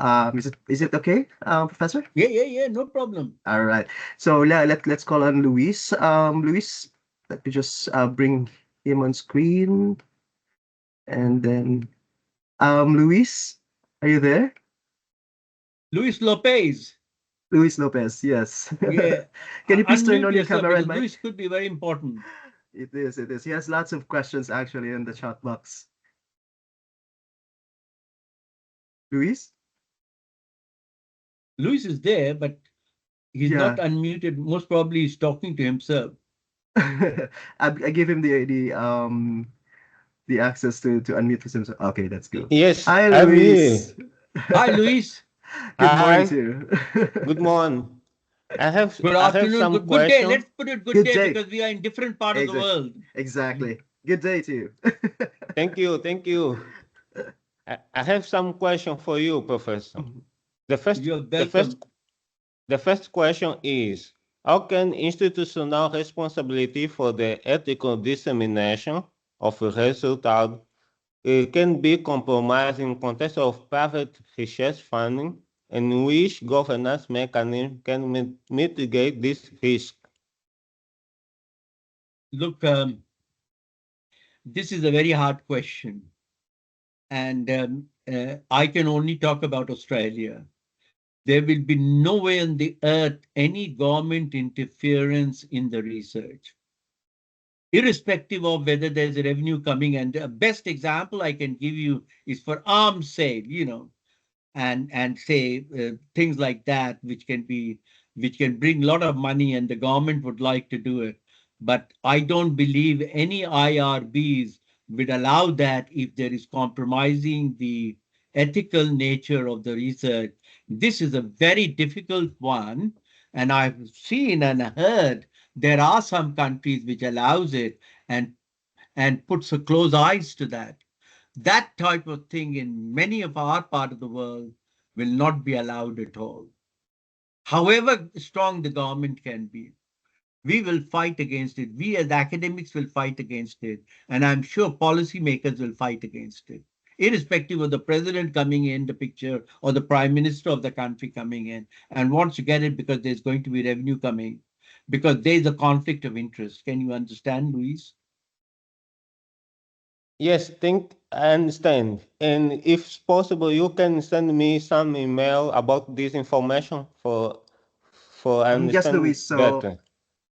S1: is it okay, Professor?
S2: Yeah, no problem.
S1: All right. So let's call on Luis. Luis, let me just bring him on screen, and then Luis, are you there?
S2: Luis Lopez.
S1: Luis Lopez, yes.
S2: Yeah.
S1: Can you please turn
S2: Unmute
S1: on your
S2: yourself
S1: camera
S2: because
S1: and mic?
S2: Luis could be very important.
S1: It is, it is. He has lots of questions actually in the chat box. Luis?
S2: Luis is there, but he's not
S1: Yeah.
S2: unmuted. Most probably he's talking to himself.
S1: I give him the access to unmute himself. Okay, that's good.
S4: Yes,
S1: Hi,
S4: I'm
S1: Luis.
S4: here.
S2: Hi, Luis.
S1: Good morning
S4: Hi,
S1: to you.
S4: good morning.
S2: Good
S4: I have
S2: afternoon.
S4: some
S2: Good day.
S4: question.
S2: Let's put it good
S1: Good
S2: day
S1: day.
S2: because we are in different part of the world.
S1: Exactly. Good day to you.
S4: Thank you, thank you. I have some question for you, Professor. The first,
S2: You're
S4: the first,
S2: welcome.
S4: the first question is: how can institutional responsibility for the ethical dissemination of results can be compromised in context of private research funding, and which governance mechanism can mitigate this risk?
S2: Look, this is a very hard question. And I can only talk about Australia. There will be nowhere on the earth any government interference in the research, irrespective of whether there's a revenue coming. And the best example I can give you is for arms sale, and say things like that, which can bring a lot of money, and the government would like to do it. But I don't believe any IRBs would allow that if there is compromising the ethical nature of the research. This is a very difficult one, and I've seen and heard there are some countries which allows it and puts a close eyes to that. That type of thing in many of our part of the world will not be allowed at all. However strong the government can be, we will fight against it. We as academics will fight against it. And I'm sure policymakers will fight against it, irrespective of the president coming in the picture or the prime minister of the country coming in and wants to get it because there's going to be revenue coming, because there's a conflict of interest. Can you understand, Luis?
S4: Yes, I understand. And if possible, you can send me some email about this information for
S1: Yes,
S4: understand
S1: Luis. So
S4: better.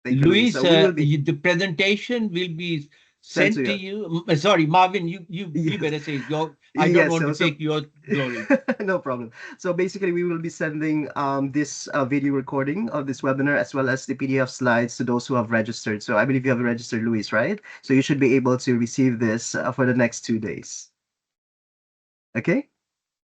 S1: thank you, Luis.
S2: Luis,
S1: So we will be
S2: the presentation will be
S1: sent to
S2: sent to
S1: you.
S2: you. Sorry, Marvin, you
S1: Yes.
S2: better say it. I don't
S1: Yes.
S2: want to
S1: So
S2: take your glory.
S1: no problem. So basically, we will be sending this video recording of this webinar as well as the PDF slides to those who have registered. So I believe you have registered, Luis, right? So you should be able to receive this for the next 2 days. Okay?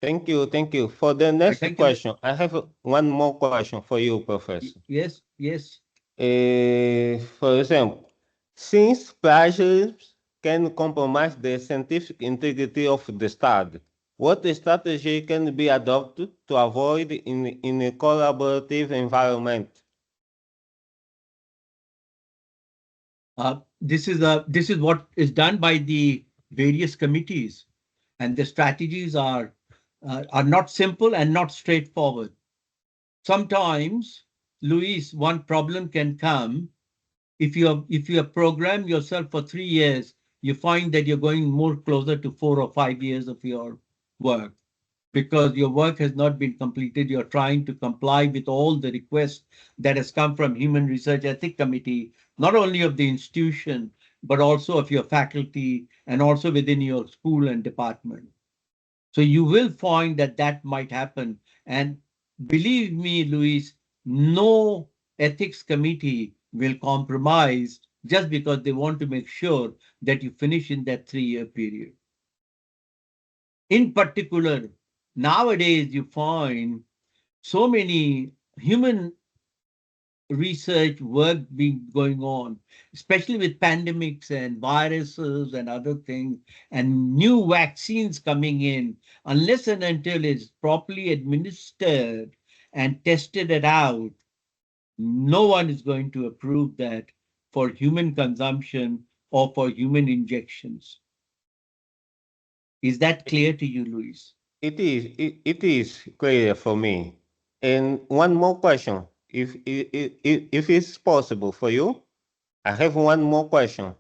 S4: Thank you, thank you. For the next
S2: Thank you.
S4: question, I have one more question for you, Professor.
S2: Yes, yes.
S4: For example, since plagiarism can compromise the scientific integrity of the study, what strategy can be adopted to avoid in a collaborative environment?
S2: This is what is done by the various committees, and the strategies are not simple and not straightforward. Sometimes, Luis, one problem can come if you have programmed yourself for 3 years, you find that you're going more closer to 4 or 5 years of your work because your work has not been completed. You're trying to comply with all the requests that has come from Human Research Ethics Committee, not only of the institution, but also of your faculty and also within your school and department. So you will find that that might happen. And believe me, Luis, no ethics committee will compromise just because they want to make sure that you finish in that 3-year period. In particular, nowadays you find so many human research work being going on, especially with pandemics and viruses and other things, and new vaccines coming in, unless and until it's properly administered and tested it out, no one is going to approve that for human consumption or for human injections. Is that clear to you, Luis?
S4: It is clear for me. And one more question, if it's possible for you, I have one more question.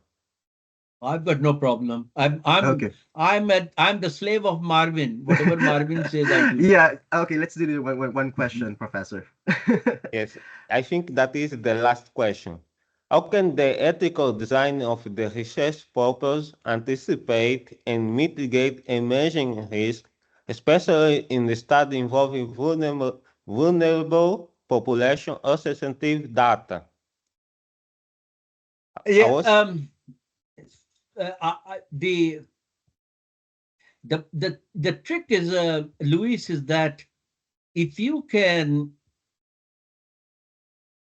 S2: I've got no problem.
S1: Okay.
S2: I'm the slave of Marvin. Whatever Marvin says, I do.
S1: Yeah. Okay. Let's do the one question, Professor.
S4: Yes, I think that is the last question. How can the ethical design of the research purpose anticipate and mitigate emerging risks, especially in the study involving vulnerable population or sensitive data? I
S2: Yeah.
S4: was
S2: The the trick is, Luis, is that if you can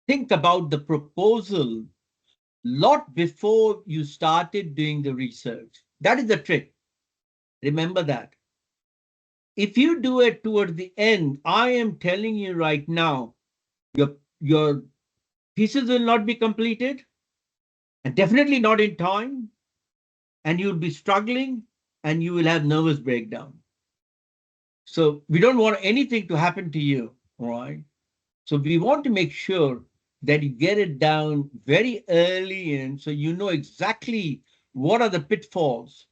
S2: think about the proposal lot before you started doing the research, that is the trick. Remember that. If you do it toward the end, I am telling you right now, your thesis will not be completed, and definitely not in time, and you'll be struggling, and you will have nervous breakdown. So we don't want anything to happen to you, all right? So we want to make sure that you get it down very early in, so you know exactly what are the pitfalls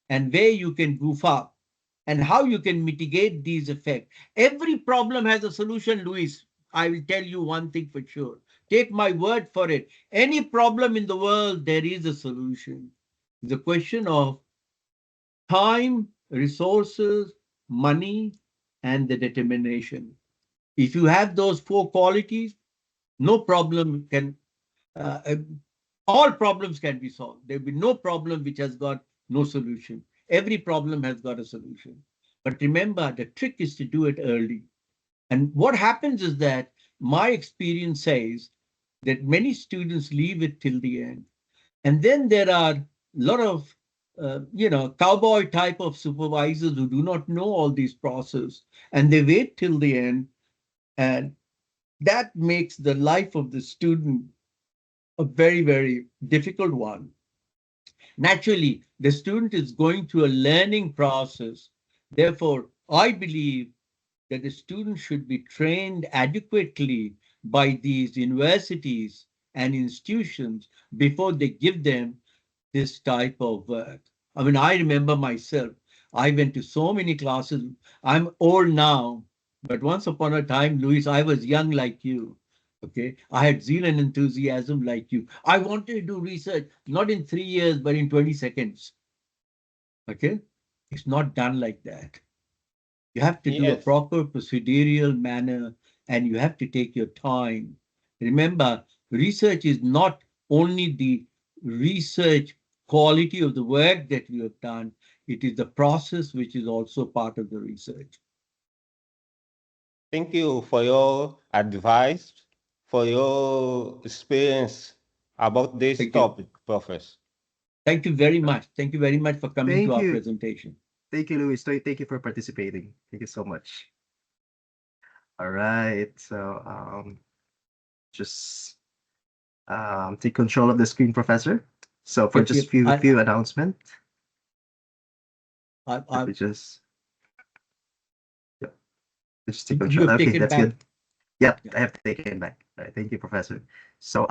S2: and where you can goof up and how you can mitigate these effects. Every problem has a solution, Luis. I will tell you one thing for sure. Take my word for it. Any problem in the world, there is a solution. The question of time, resources, money, and the determination. If you have those 4 qualities, no problem can, uh, uh, all problems can be solved. There will be no problem which has got no solution. Every problem has got a solution. But remember, the trick is to do it early. And what happens is that my experience says that many students leave it till the end. And then there are a lot of cowboy type of supervisors who do not know all these processes, and they wait till the end, and that makes the life of the student a very, very difficult one. Naturally, the student is going through a learning process. Therefore, I believe that the student should be trained adequately by these universities and institutions before they give them this type of work. I mean, I remember myself, I went to so many classes. I'm old now, but once upon a time, Luis, I was young like you. Okay. I had zeal and enthusiasm like you. I wanted to do research, not in 3 years, but in 20 seconds. Okay. It's not done like that. You have to do a
S4: Yes.
S2: proper procedural manner and you have to take your time. Remember, research is not only the research quality of the work that you have done, it is the process which is also part of the research.
S4: Thank you for your advice, for your experience about this
S2: Thank you.
S4: topic, Professor.
S2: Thank you very much. Thank you very much for coming to
S1: Thank
S2: our
S1: you.
S2: presentation.
S1: Thank you, Luis. Thank you for participating. Thank you so much. All right. So just take control of the screen, Professor. So for
S2: Yep,
S1: just
S2: yep.
S1: few announcement, let me
S2: I,
S1: just take
S2: you
S1: control.
S2: have
S1: Okay,
S2: taken
S1: that's
S2: back.
S1: good. Yep,
S2: Yeah.
S1: I have taken back. All right, thank you, Professor. So,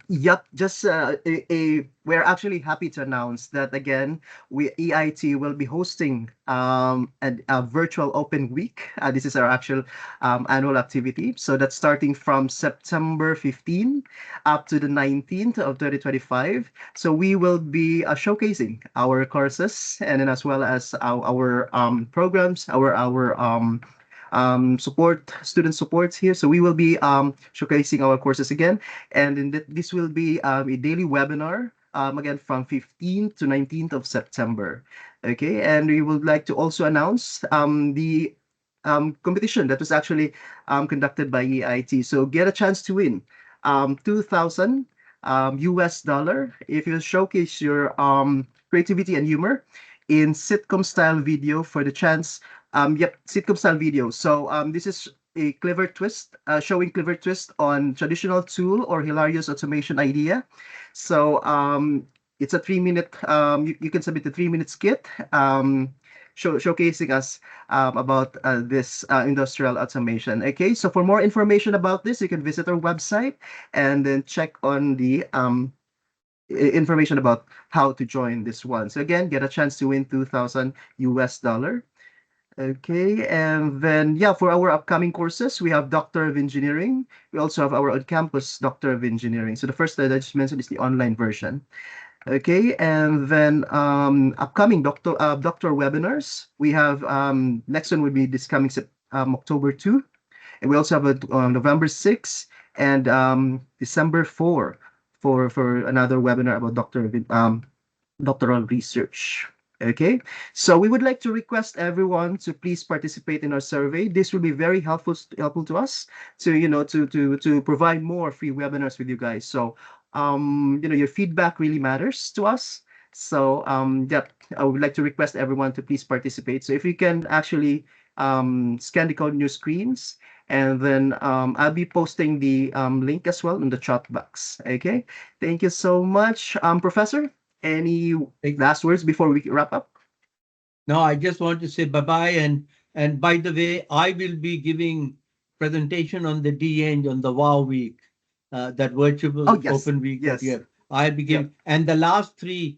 S1: yep, just we're actually happy to announce that again, we EIT will be hosting a virtual open week. This is our actual annual activity. So that's starting from September 15 up to the 19th of 2025. So we will be showcasing our courses and then as well as our programs, our student supports here. So we will be showcasing our courses again, and this will be a daily webinar. Again from 15th to 19th of September. Okay, and we would like to also announce the competition that was actually conducted by EIT. So get a chance to win 2,000 US dollar if you showcase your creativity and humor in sitcom style video for the chance. Yep, sitcom style video. So this is a clever twist, showing clever twist on traditional tool or hilarious automation idea. So it's a 3 minute. You can submit a 3 minute skit. Showcasing us about this industrial automation. Okay, so for more information about this, you can visit our website and then check on the information about how to join this one. So again, get a chance to win 2,000 US dollar. Okay, and then yeah, for our upcoming courses, we have Doctor of Engineering. We also have our on-campus Doctor of Engineering. So the first that I just mentioned is the online version. Okay, and then upcoming doctor webinars. We have next one will be this coming October 2, and we also have a November 6 and December 4 for another webinar about doctoral research. Okay, so we would like to request everyone to please participate in our survey. This will be very helpful to us to to provide more free webinars with you guys. So your feedback really matters to us. So yeah, I would like to request everyone to please participate. So if you can actually scan the code on your screens, and then I'll be posting the link as well in the chat box. Okay, thank you so much, Professor. Any last words before we wrap up?
S2: No, I just want to say bye-bye. And by the way, I will be giving presentation on the DEng on the WOW week, that virtual
S1: Oh, yes.
S2: open week that you
S1: Yes.
S2: have. I'll be giving, and the last three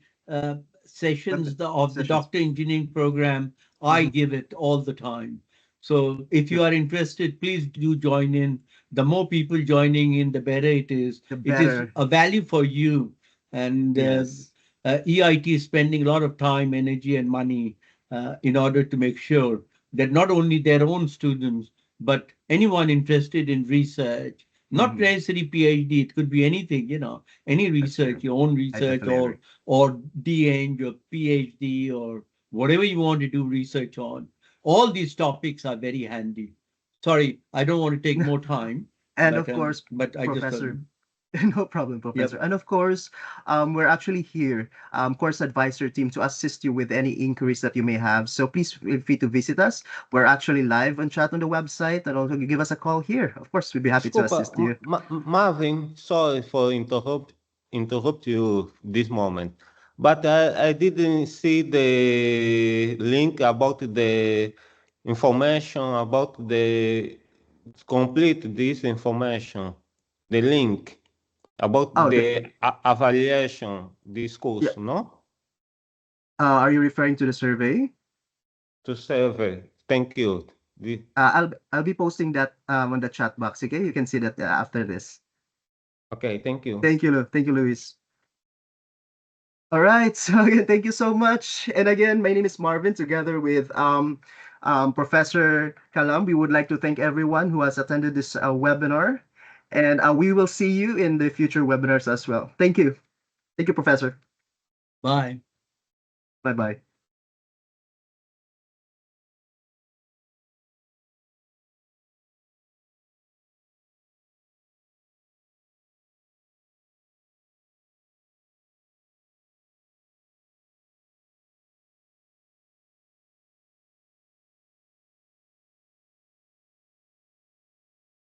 S2: sessions of the
S1: Sessions.
S2: doctor engineering program, I give it all the time. So if you are interested, please do join in. The more people joining in, the better it is.
S1: The
S2: It is
S1: better.
S2: a value for you. And
S1: Yes.
S2: EIT is spending a lot of time, energy, and money in order to make sure that not only their own students, but anyone interested in research, not necessarily PhD, it could be anything, any research, your own research, or DEng, your PhD, or whatever you want to do research on. All these topics are very handy. Sorry, I don't want to take more time.
S1: And
S2: but,
S1: of course,
S2: but I
S1: Professor.
S2: just
S1: No problem, Professor.
S2: Yep.
S1: And of course, we're actually here, course advisor team, to assist you with any inquiries that you may have. So please feel free to visit us. We're actually live on chat on the website, and also give us a call here. Of course, we'd be happy to
S4: Desculpa,
S1: assist you.
S4: Marvin, sorry for interrupt you this moment, but I didn't see the link about the information about the complete this information, the link about
S1: Oh,
S4: the evaluation this
S1: yeah.
S4: course, no?
S1: Are you referring to the survey?
S4: To survey. Thank you.
S1: I'll be posting that on the chat box. Okay, you can see that after this.
S4: Okay, thank you.
S1: Thank you, thank you, Luis. All right, so again, thank you so much. And again, my name is Marvin, together with Professor Kalam. We would like to thank everyone who has attended this webinar, and we will see you in the future webinars as well. Thank you. Thank you, Professor.
S2: Bye.
S1: Bye-bye.